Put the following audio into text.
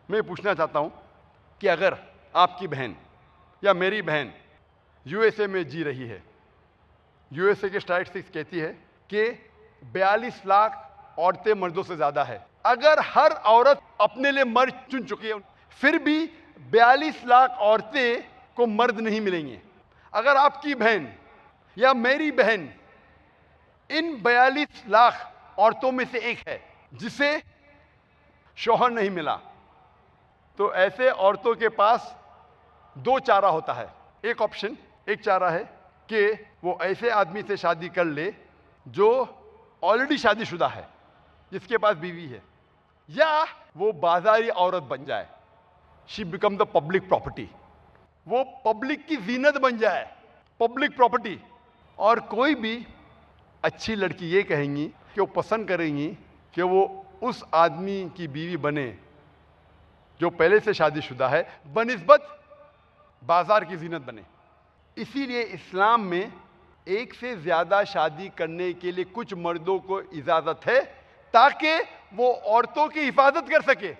मैं पूछना चाहता हूं कि अगर आपकी बहन या मेरी बहन यूएसए में जी रही है, यूएसए की स्टैटिस्टिक्स कहती है कि 42 लाख औरतें मर्दों से ज्यादा है। अगर हर औरत अपने लिए मर्द चुन चुकी है, फिर भी 42 लाख औरतें को मर्द नहीं मिलेंगे। अगर आपकी बहन या मेरी बहन इन 42 लाख औरतों में से एक है जिसे शौहर नहीं मिला, तो ऐसे औरतों के पास दो चारा होता है। एक चारा है कि वो ऐसे आदमी से शादी कर ले जो ऑलरेडी शादीशुदा है, जिसके पास बीवी है, या वो बाजारी औरत बन जाए, she become the public property, वो पब्लिक की जीनत बन जाए, पब्लिक प्रॉपर्टी। और कोई भी अच्छी लड़की ये कहेंगी कि वो पसंद करेंगी कि वो उस आदमी की बीवी बने जो पहले से शादीशुदा है, बनिस्बत बाजार की जीनत बने। इसीलिए इस्लाम में एक से ज्यादा शादी करने के लिए कुछ मर्दों को इजाजत है ताकि वो औरतों की हिफाजत कर सके।